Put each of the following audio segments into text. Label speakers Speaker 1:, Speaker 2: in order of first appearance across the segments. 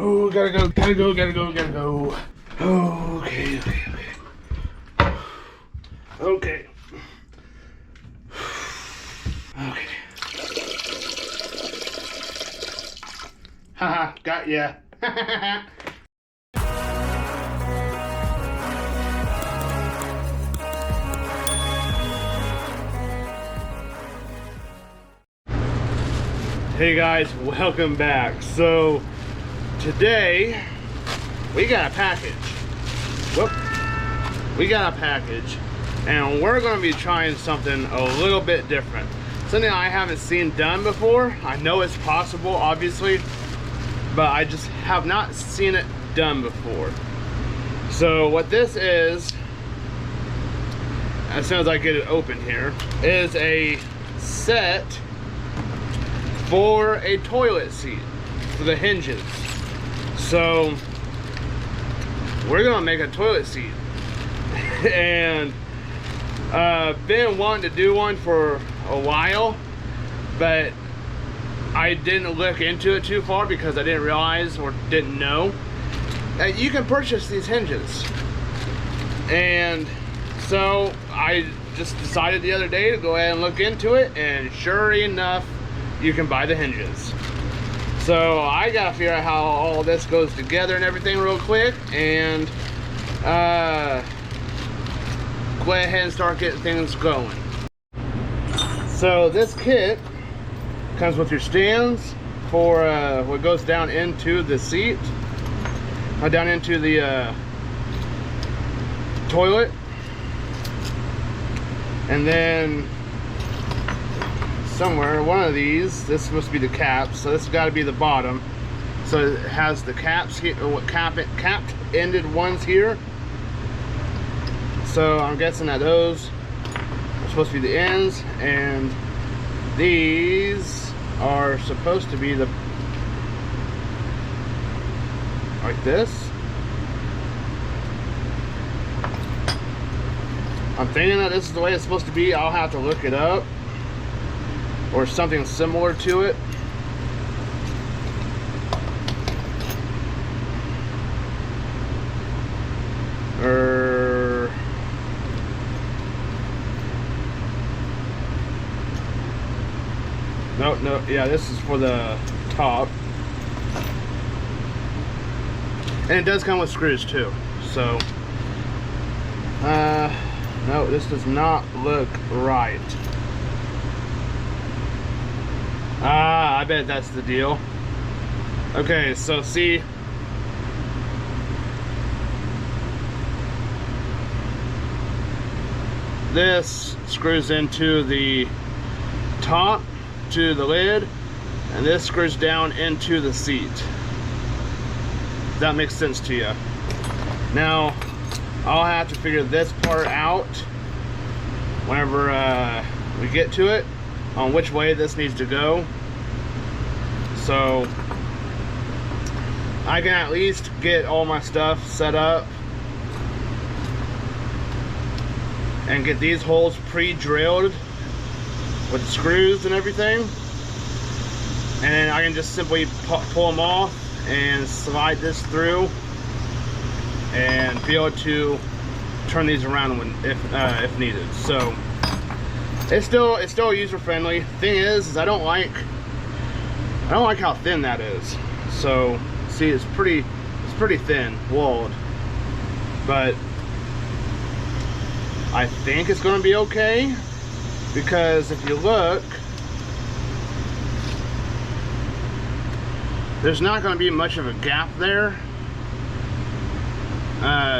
Speaker 1: Oh, gotta go, gotta go, gotta go, gotta go. Okay, okay, okay. Okay. Okay. Haha, got ya. Hey guys, welcome back. So today we got a package. Whoop. We got a package and we're going to be trying something a little bit different. Something I haven't seen done before. I know it's possible, obviously, but I just have not seen it done before. So what this is, as soon as I get it open here, is a set for a toilet seat for the hinges. So we're gonna make a toilet seat and been wanting to do one for a while, but I didn't look into it too far because I didn't realize or didn't know that you can purchase these hinges. And so I just decided the other day to go ahead and look into it, and sure enough, you can buy the hinges. So I gotta figure out how all this goes together and everything real quick, and go ahead and start getting things going. So this kit comes with your stands for what goes down into the seat, down into the toilet, and then somewhere one of these, this is supposed to be the caps, so this has got to be the bottom. So it has the caps here, capped ended ones here. So I'm guessing that those are supposed to be the ends, and these are supposed to be the, like this. I'm thinking that this is the way it's supposed to be. I'll have to look it up, or something similar to it. No, yeah, this is for the top. And it does come with screws too. So, no, this does not look right. Ah, I bet that's the deal. Okay, so see, this screws into the top, to the lid, and this screws down into the seat. That makes sense to you. Now, I'll have to figure this part out whenever we get to it, on which way this needs to go, so I can at least get all my stuff set up and get these holes pre-drilled with screws and everything, and then I can just simply pull them off and slide this through and be able to turn these around when if needed. So it's still user friendly. Thing is I don't like how thin that is. So see, it's pretty thin walled, but I think it's going to be okay, because if you look, there's not going to be much of a gap there.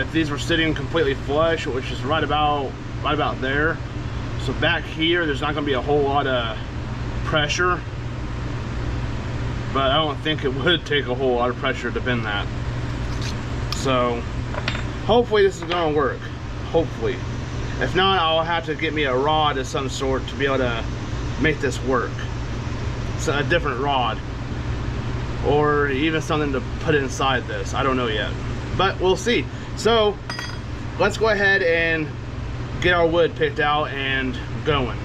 Speaker 1: If these were sitting completely flush, which is right about there, so back here there's not going to be a whole lot of pressure, but I don't think it would take a whole lot of pressure to bend that. So hopefully this is going to work, hopefully. If not, I'll have to get me a rod of some sort to be able to make this work. So a different rod, or even something to put inside this. I don't know yet, but we'll see. So let's go ahead and get our wood picked out and going.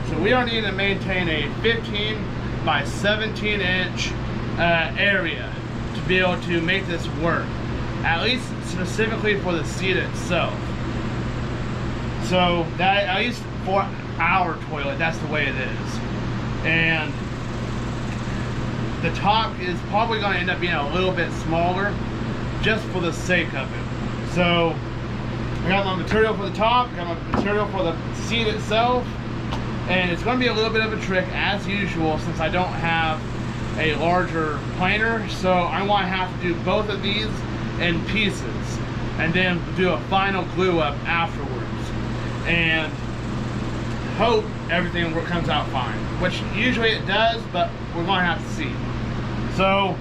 Speaker 1: So we are needing to maintain a 15 by 17 inch area to be able to make this work, at least specifically for the seat itself. So that, at least for our toilet, that's the way it is. And the top is probably going to end up being a little bit smaller just for the sake of it. So I got my material for the top, got my material for the seat itself, and it's going to be a little bit of a trick as usual since I don't have a larger planer. So I'm going to have to do both of these in pieces and then do a final glue up afterwards and hope everything comes out fine, which usually it does, but we're going to have to see. So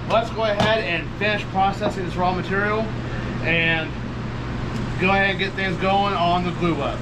Speaker 1: let's go ahead and finish processing this raw material and go ahead and get things going on the glue up.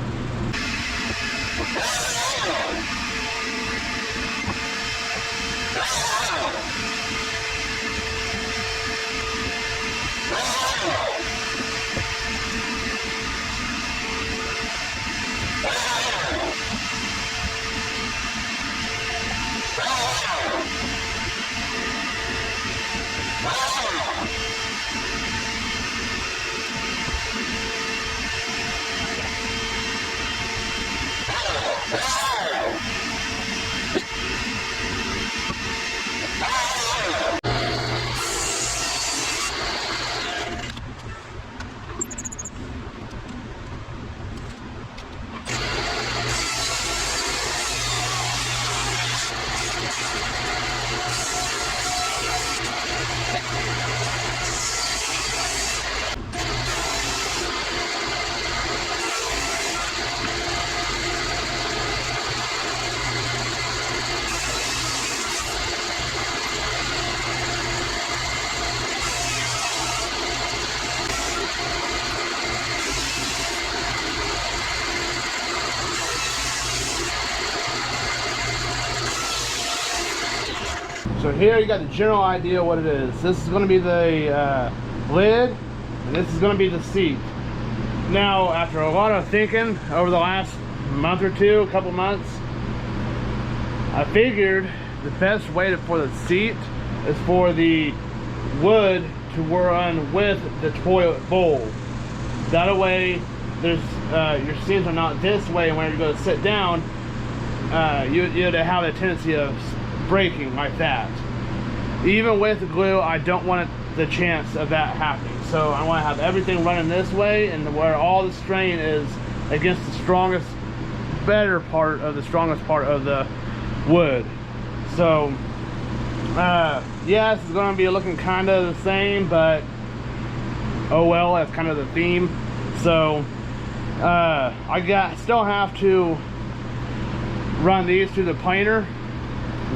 Speaker 1: So here you got the general idea what it is. This is going to be the lid, and this is going to be the seat. Now, after a lot of thinking over the last month or two, a couple months, I figured the best way for the seat is for the wood to run with the toilet bowl. That way, there's your seams are not this way, and when you go to sit down, you'd have a tendency of breaking like that. Even with the glue, I don't want the chance of that happening. So I want to have everything running this way, and where all the strain is against the strongest, strongest part of the wood. So yes, it's going to be looking kind of the same, but oh well, that's kind of the theme. So I still have to run these through the planer,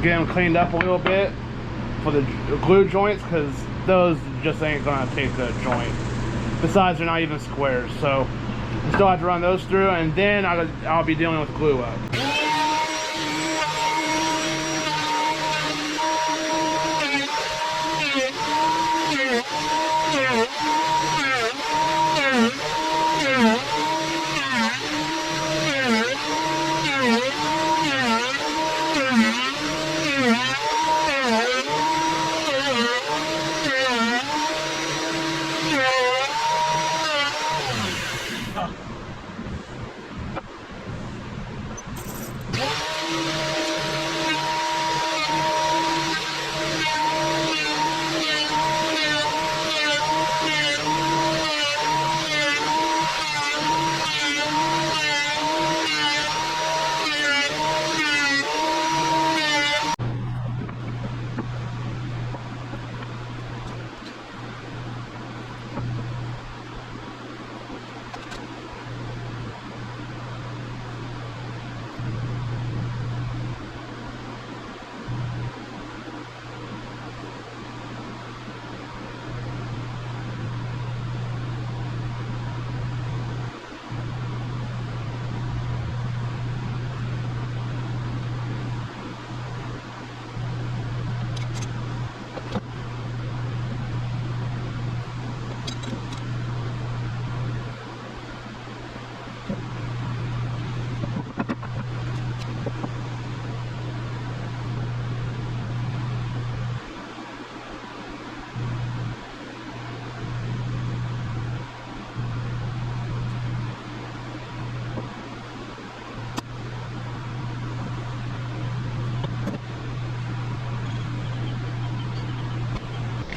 Speaker 1: get them cleaned up a little bit for the glue joints, because those just ain't gonna take the joint. Besides, they're not even squares, so I still have to run those through, and then I'll be dealing with glue up.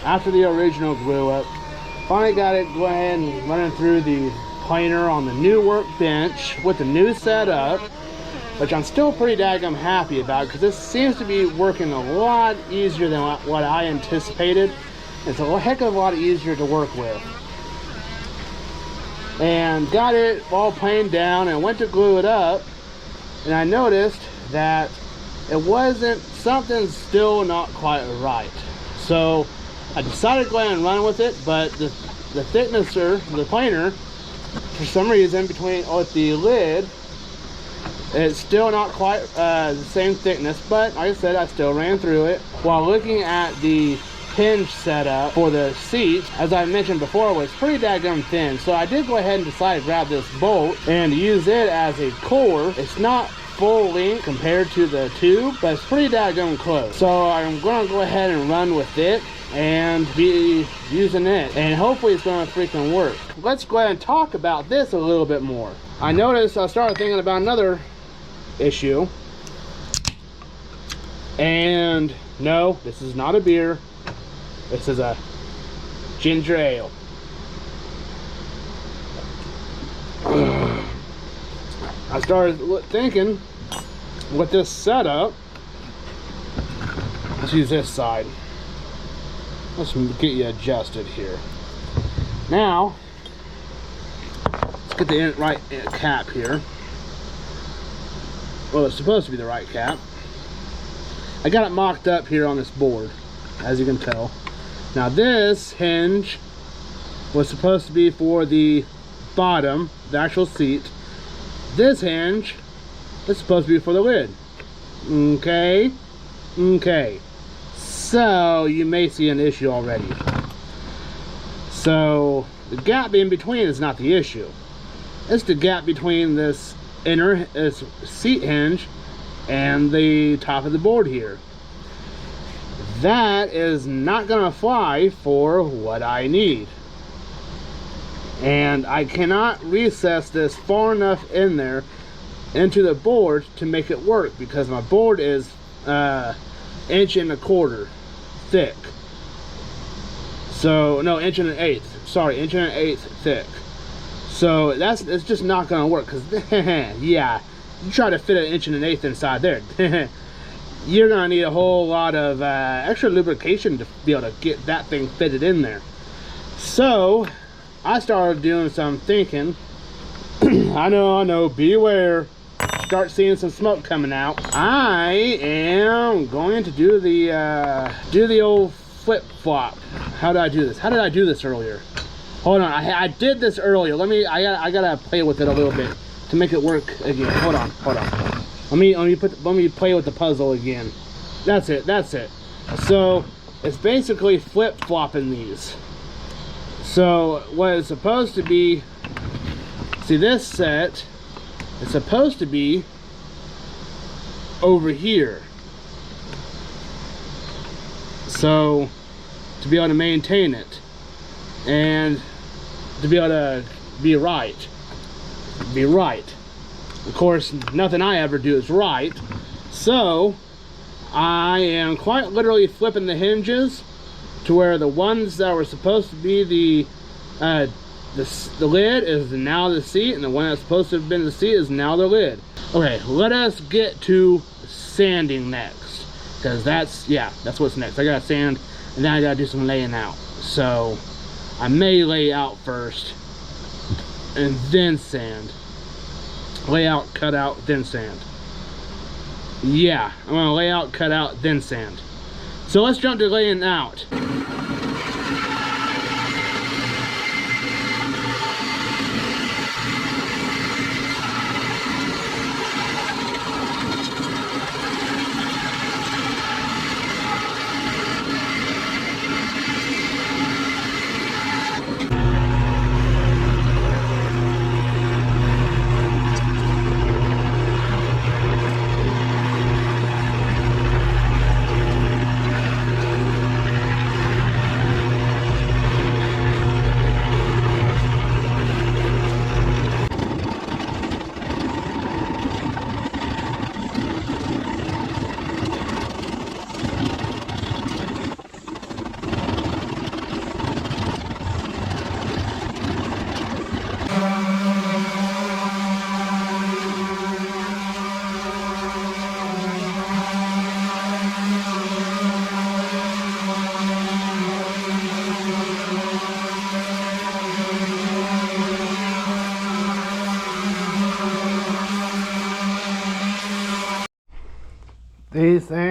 Speaker 1: after the original glue up. Finally got it go ahead and running through the planer on the new workbench with the new setup, which I'm still pretty daggum happy about because this seems to be working a lot easier than what I anticipated. It's a heck of a lot easier to work with. And got it all planed down and went to glue it up, and I noticed that it wasn't, something's still not quite right. So I decided to go ahead and run with it, but the thicknesser, the planer, for some reason between with the lid, it's still not quite the same thickness, but like I said, I still ran through it. While looking at the hinge setup for the seat, as I mentioned before, was pretty daggum thin, so I did go ahead and decide to grab this bolt and use it as a core. It's not full length compared to the tube, but it's pretty daggum close, so I'm gonna go ahead and run with it and be using it, and hopefully it's gonna freaking work. Let's go ahead and talk about this a little bit more. I noticed I started thinking about another issue, and no, this is not a beer. This is a ginger ale. I started thinking with this setup, let's use this side. Let's get you adjusted here. Now, let's get the right cap here. Well, it's supposed to be the right cap. I got it mocked up here on this board, as you can tell. Now this hinge was supposed to be for the bottom, the actual seat. This hinge is supposed to be for the lid. Okay? Okay. So you may see an issue already. So the gap in between is not the issue. It's the gap between this inner seat hinge and the top of the board here. That is not gonna fly for what I need, and I cannot recess this far enough in there into the board to make it work, because my board is 1.25 inches thick. So no, 1.125 sorry, 1.125 thick. So it's just not gonna work, because yeah, you try to fit 1.125 inside there, you're gonna need a whole lot of extra lubrication to be able to get that thing fitted in there. So I started doing some thinking. I know, beware. Start seeing some smoke coming out. I am going to do the old flip flop. How did I do this? How did I do this earlier? Hold on, I did this earlier. I gotta play with it a little bit to make it work again. Hold on. Let me play with the puzzle again. That's it. So it's basically flip-flopping these. So what it's supposed to be, see this set, it's supposed to be over here. So to be able to maintain it and to be able to be right. Of course, nothing I ever do is right, so I am quite literally flipping the hinges to where the ones that were supposed to be the lid is now the seat, and the one that's supposed to have been the seat is now the lid. Okay, let us get to sanding next, because that's what's next. I gotta sand, and then I gotta do some laying out. So I may lay out first and then sand. Lay out, cut out, then sand. Yeah, I'm gonna lay out, cut out, then sand. So let's jump to laying out.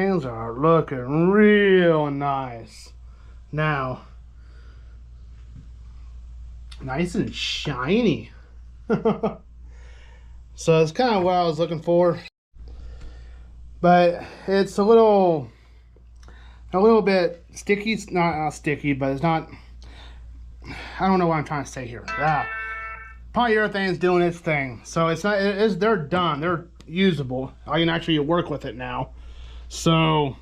Speaker 1: things are looking real nice now. Nice and shiny. So it's kind of what I was looking for, but it's a little bit sticky. It's not sticky, but it's not. I don't know what I'm trying to say here. Polyurethane's doing its thing, so it's not. They're done. They're usable. I can actually work with it now. So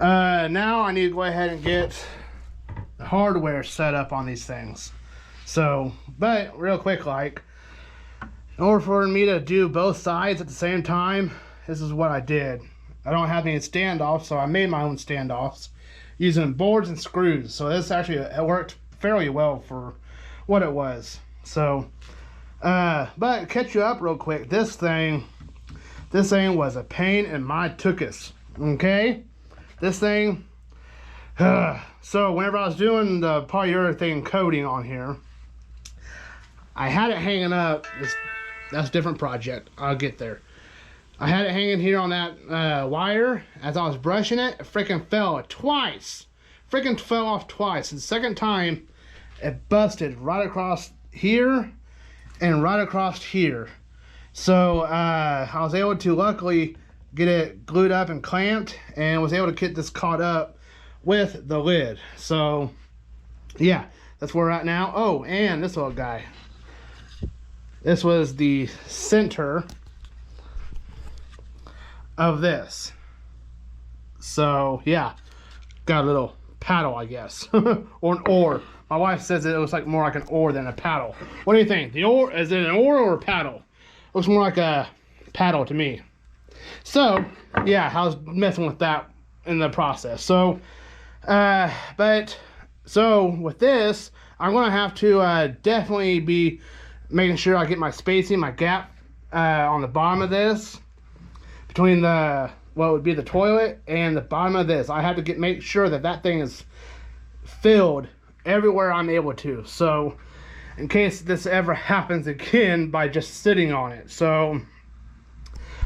Speaker 1: now I need to go ahead and get the hardware set up on these things. So, but real quick, like, in order for me to do both sides at the same time, this is what I did. I don't have any standoffs, so I made my own standoffs using boards and screws. So this actually, it worked fairly well for what it was. So, but catch you up real quick. This thing was a pain in my tuchus. Okay, this thing. So whenever I was doing the polyurethane coating on here, I had it hanging up. That's a different project. I'll get there. I had it hanging here on that wire. As I was brushing it, it freaking fell twice. Freaking fell off twice. And the second time, it busted right across here and right across here. So I was able to luckily get it glued up and clamped, and was able to get this caught up with the lid. So yeah, that's where we're at now. Oh, and this little guy. This was the center of this. So yeah, got a little paddle, I guess. Or an oar. My wife says it looks like more like an oar than a paddle. What do you think? The oar, is it an oar or a paddle? Looks more like a paddle to me. So yeah, I was messing with that in the process. So so with this, I'm gonna have to definitely be making sure I get my spacing, my gap on the bottom of this, between the what would be the toilet and the bottom of this. I have to make sure that thing is filled everywhere I'm able to. So in case this ever happens again by just sitting on it. So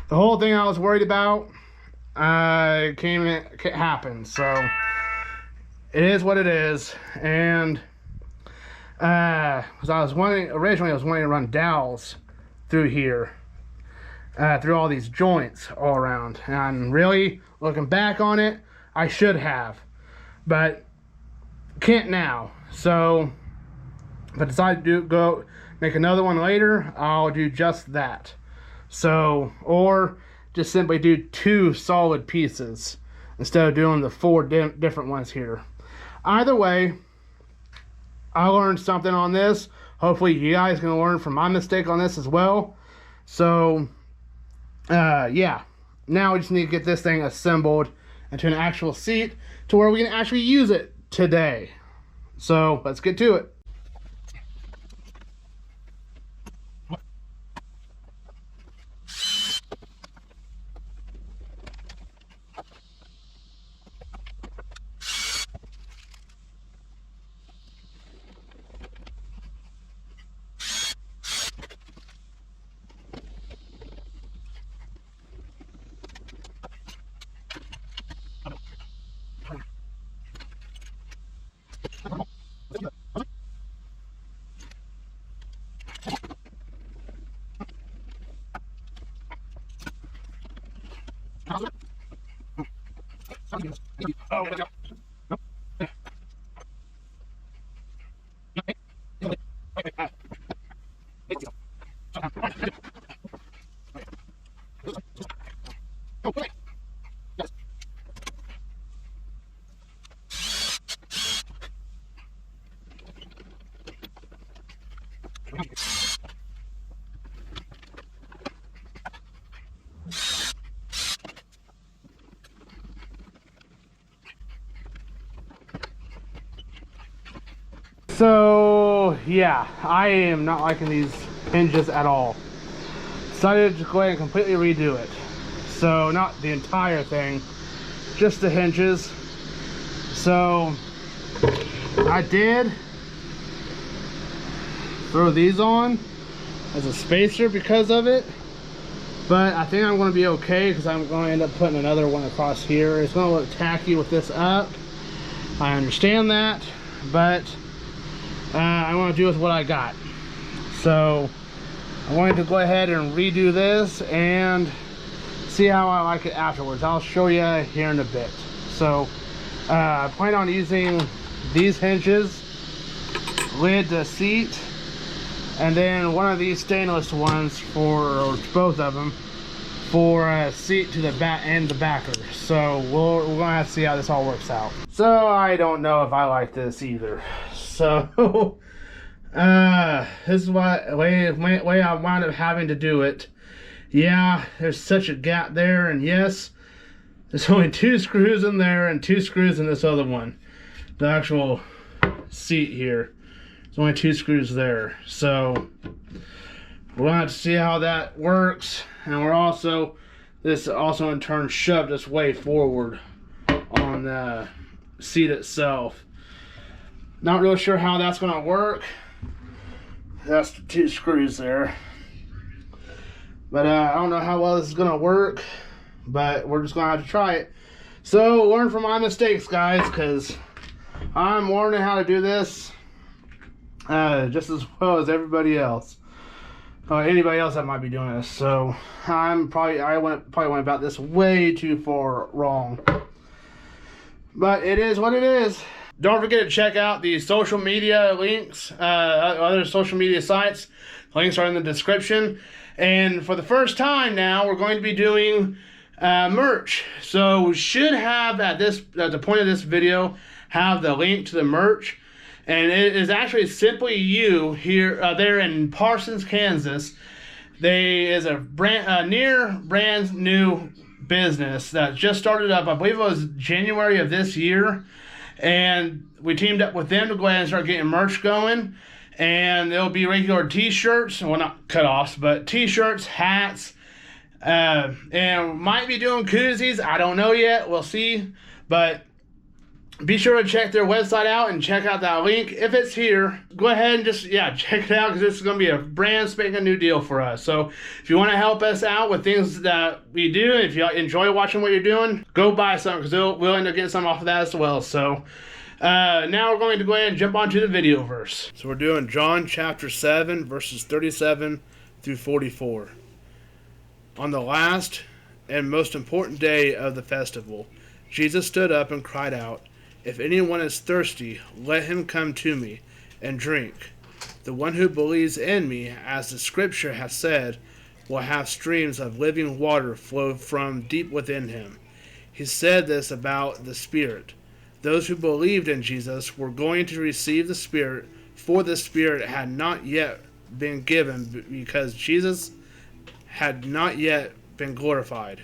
Speaker 1: the whole thing I was worried about happened. So it is what it is. And because originally I was wanting to run dowels through here, through all these joints all around. And really, looking back on it, I should have, but can't now. So if I decide to go make another one later, I'll do just that. So, or just simply do 2 solid pieces instead of doing the 4 different ones here. Either way, I learned something on this. Hopefully you guys can learn from my mistake on this as well. So yeah, now we just need to get this thing assembled into an actual seat to where we can actually use it today. So let's get to it. Oh, let's go. So yeah, I am not liking these hinges at all. Decided to go ahead and completely redo it. So not the entire thing, just the hinges. So I did throw these on as a spacer because of it. But I think I'm going to be okay because I'm going to end up putting another one across here. It's going to look tacky with this up. I understand that, but I want to do with what I got. So I wanted to go ahead and redo this and see how I like it afterwards. I'll show you here in a bit. So I plan on using these hinges, lid to seat, and then one of these stainless ones for both of them for a seat to the back and the backer. So we're gonna have to see how this all works out. So I don't know if I like this either. So this is the way I wound up having to do it. Yeah, there's such a gap there, and yes, there's only 2 screws in there and 2 screws in this other one. The actual seat here. There's only 2 screws there. So we're gonna have to see how that works. And this also in turn shoved us way forward on the seat itself. Not really sure how that's gonna work. That's the 2 screws there. But I don't know how well this is gonna work, but we're just gonna have to try it. So learn from my mistakes, guys, because I'm learning how to do this just as well as everybody else. Anybody else that might be doing this. So I went about this way too far wrong. But it is what it is. Don't forget to check out the social media links, other social media sites. Links are in the description. And for the first time now, we're going to be doing merch. So we should have at the point of this video have the link to the merch. And it is actually Simply You here there in Parsons, Kansas. There is a brand new business that just started up. I believe it was January of this year. And we teamed up with them to go ahead and start getting merch going. And there'll be regular t-shirts, well, not cutoffs, but t-shirts, hats, and might be doing koozies. I don't know yet. We'll see. But be sure to check their website out and check out that link. If it's here, go ahead and just, check it out, because this is going to be a brand spanking new deal for us. So if you want to help us out with things that we do, if you enjoy watching what you're doing, go buy something, because we'll end up getting something off of that as well. So now we're going to go ahead and jump onto the video verse. So we're doing John chapter 7, verses 37 through 44. On the last and most important day of the festival, Jesus stood up and cried out, "If anyone is thirsty, let him come to me and drink. The one who believes in me, as the scripture has said, will have streams of living water flow from deep within him." He said this about the Spirit. Those who believed in Jesus were going to receive the Spirit, for the Spirit had not yet been given because Jesus had not yet been glorified.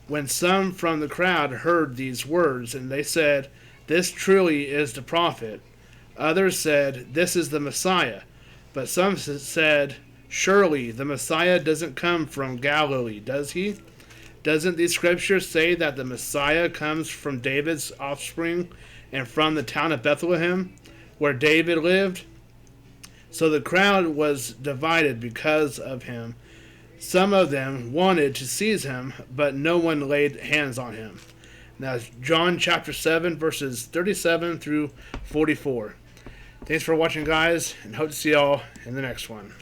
Speaker 1: When some from the crowd heard these words, and they said, "This truly is the prophet," others said, "This is the Messiah." But some said, "Surely the Messiah doesn't come from Galilee, does he? Doesn't the scripture say that the Messiah comes from David's offspring and from the town of Bethlehem, where David lived?" So the crowd was divided because of him. Some of them wanted to seize him, but no one laid hands on him. Now, John chapter 7, verses 37 through 44. Thanks for watching, guys, and hope to see y'all in the next one.